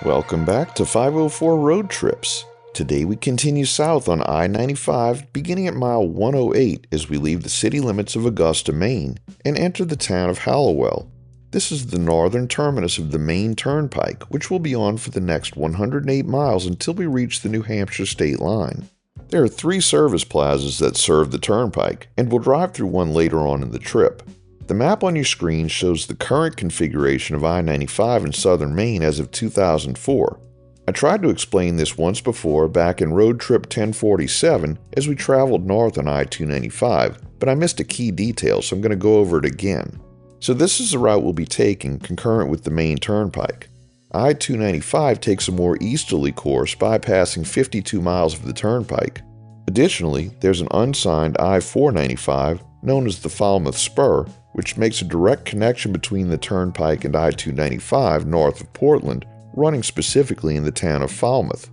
Welcome back to 504 Road Trips. Today we continue south on I-95 beginning at mile 108 as we leave the city limits of Augusta, Maine and enter the town of Hallowell. This is the northern terminus of the Maine Turnpike, which will be on for the next 108 miles until we reach the New Hampshire state line. There are 3 service plazas that serve the turnpike, and we'll drive through one later on in the trip. The map on your screen shows the current configuration of I-95 in southern Maine as of 2004. I tried to explain this once before back in Road Trip 1047 as we traveled north on I-295, but I missed a key detail, so I'm going to go over it again. So this is the route we'll be taking concurrent with the Maine Turnpike. I-295 takes a more easterly course bypassing 52 miles of the turnpike. Additionally, there's an unsigned I-495 known as the Falmouth Spur, which makes a direct connection between the turnpike and I-295 north of Portland, running specifically in the town of Falmouth.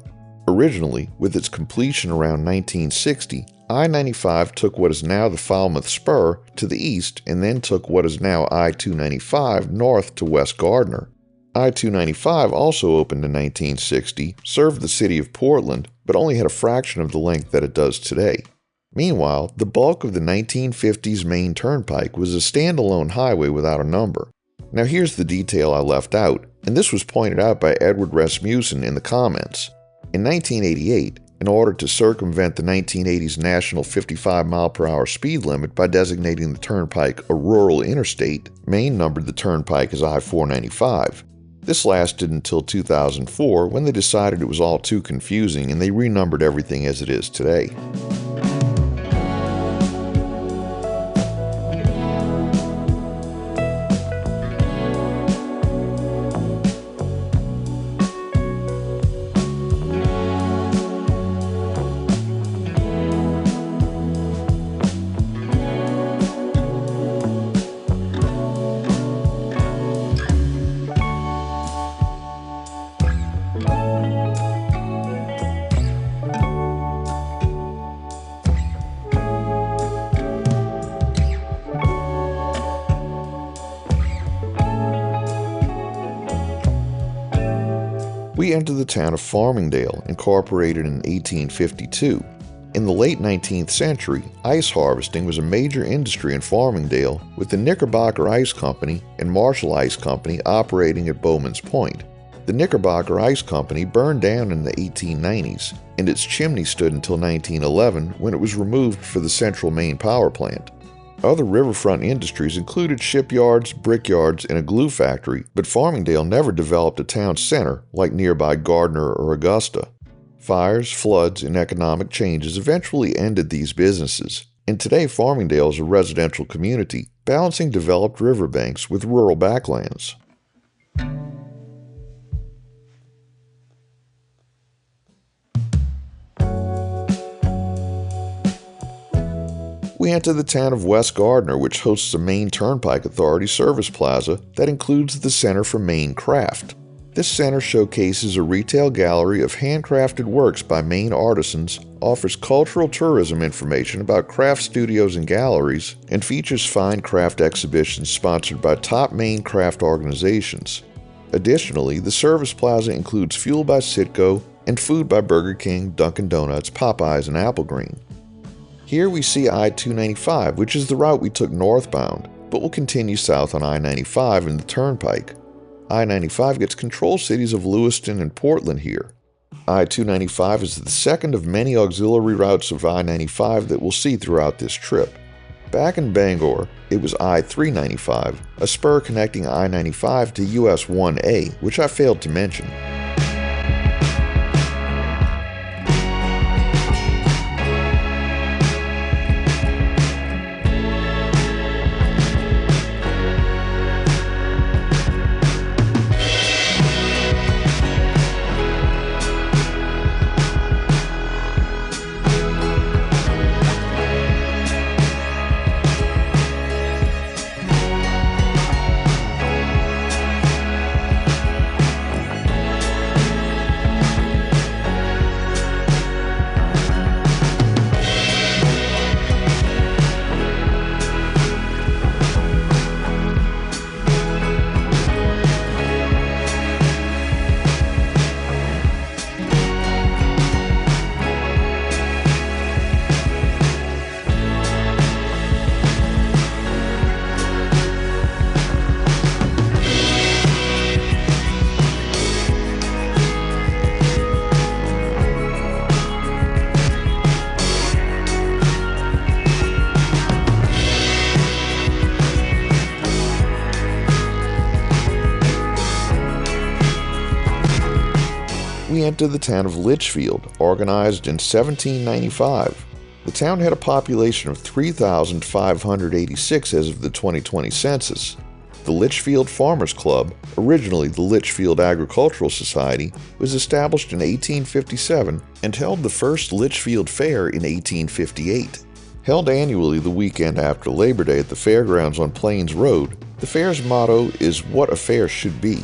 Originally, with its completion around 1960, I-95 took what is now the Falmouth Spur to the east and then took what is now I-295 north to West Gardner. I-295 also opened in 1960, served the city of Portland, but only had a fraction of the length that it does today. Meanwhile, the bulk of the 1950s Maine Turnpike was a standalone highway without a number. Now here's the detail I left out, and this was pointed out by Edward Rasmussen in the comments. In 1988, in order to circumvent the 1980s national 55-mile-per-hour speed limit by designating the turnpike a rural interstate, Maine numbered the turnpike as I-495. This lasted until 2004 when they decided it was all too confusing and they renumbered everything as it is today. We enter the town of Farmingdale, incorporated in 1852. In the late 19th century, ice harvesting was a major industry in Farmingdale, with the Knickerbocker Ice Company and Marshall Ice Company operating at Bowman's Point. The Knickerbocker Ice Company burned down in the 1890s, and its chimney stood until 1911 when it was removed for the Central Maine Power Plant. Other riverfront industries included shipyards, brickyards, and a glue factory, but Farmingdale never developed a town center like nearby Gardner or Augusta. Fires, floods, and economic changes eventually ended these businesses, and today Farmingdale is a residential community, balancing developed riverbanks with rural backlands. We enter the town of West Gardner, which hosts a Maine Turnpike Authority service plaza that includes the Center for Maine Craft. This center showcases a retail gallery of handcrafted works by Maine artisans, offers cultural tourism information about craft studios and galleries, and features fine craft exhibitions sponsored by top Maine craft organizations. Additionally, the service plaza includes fuel by Citgo and food by Burger King, Dunkin' Donuts, Popeyes, and Applegreen. Here we see I-295, which is the route we took northbound, but will continue south on I-95 and the Turnpike. I-95 gets control cities of Lewiston and Portland here. I-295 is the second of many auxiliary routes of I-95 that we'll see throughout this trip. Back in Bangor, it was I-395, a spur connecting I-95 to US 1A, which I failed to mention. we enter the town of Litchfield, organized in 1795. The town had a population of 3,586 as of the 2020 census. The Litchfield Farmers Club, originally the Litchfield Agricultural Society, was established in 1857 and held the first Litchfield Fair in 1858. Held annually the weekend after Labor Day at the fairgrounds on Plains Road, the fair's motto is "What a Fair Should Be."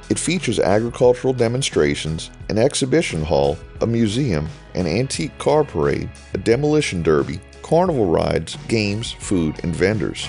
It features agricultural demonstrations, an exhibition hall, a museum, an antique car parade, a demolition derby, carnival rides, games, food, and vendors.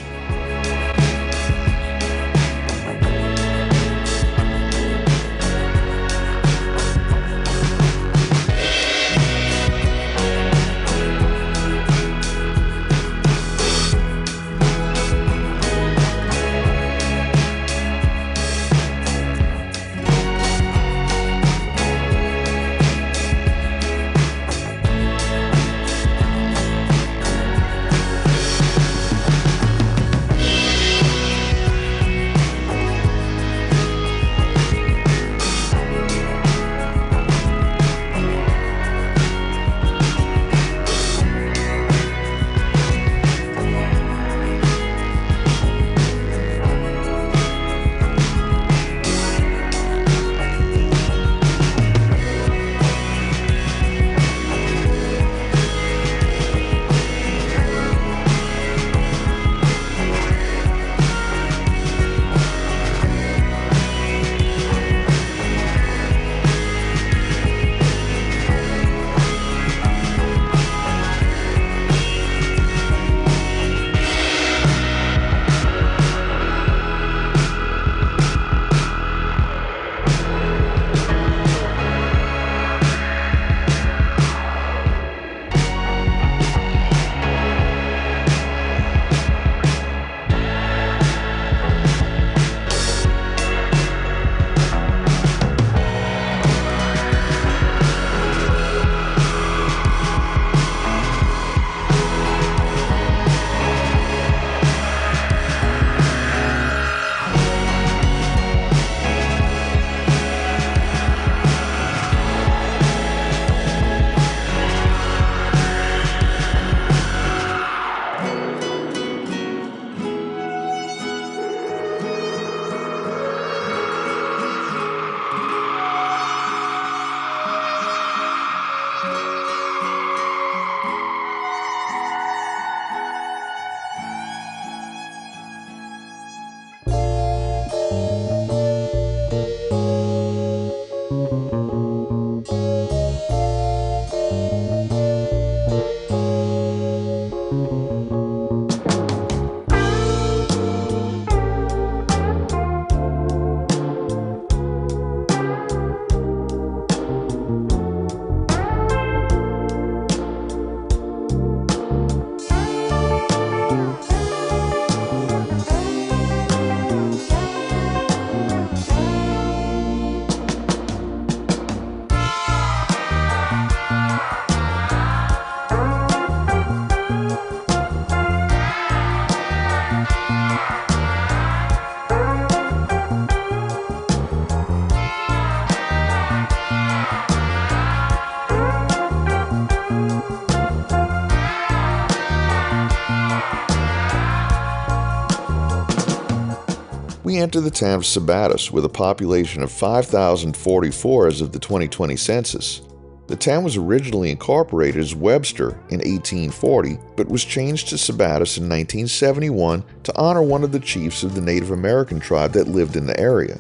We enter the town of Sabattus with a population of 5,044 as of the 2020 census. The town was originally incorporated as Webster in 1840, but was changed to Sabattus in 1971 to honor one of the chiefs of the Native American tribe that lived in the area.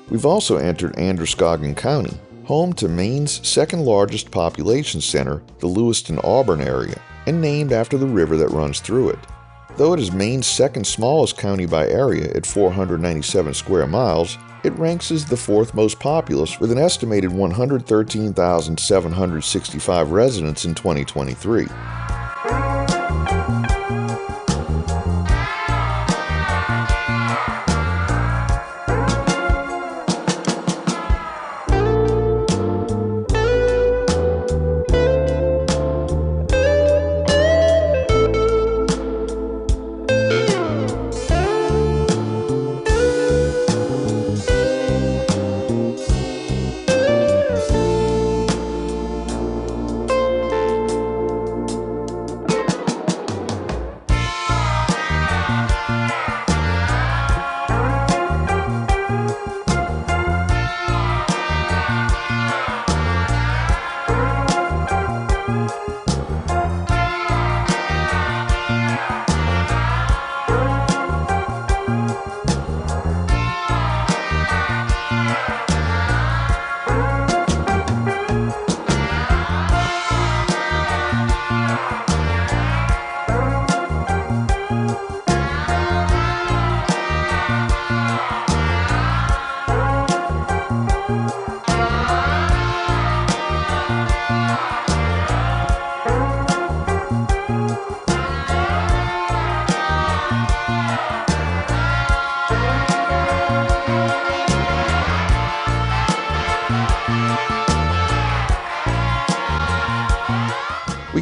We've also entered Androscoggin County, home to Maine's second largest population center, the Lewiston-Auburn area, and named after the river that runs through it. Though it is Maine's second smallest county by area at 497 square miles, it ranks as the fourth most populous with an estimated 113,765 residents in 2023.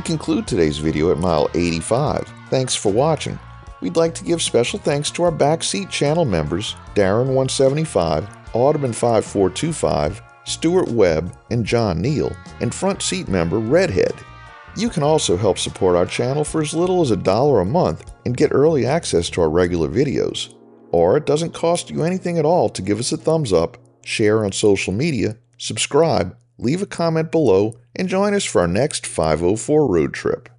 conclude today's video at mile 85. Thanks for watching. We'd like to give special thanks to our backseat channel members, Darren175, Audubon5425, Stuart Webb, and John Neal, and front seat member Redhead. You can also help support our channel for as little as $1 a month and get early access to our regular videos. Or it doesn't cost you anything at all to give us a thumbs up, share on social media, subscribe, leave a comment below, and join us for our next 504 road trip.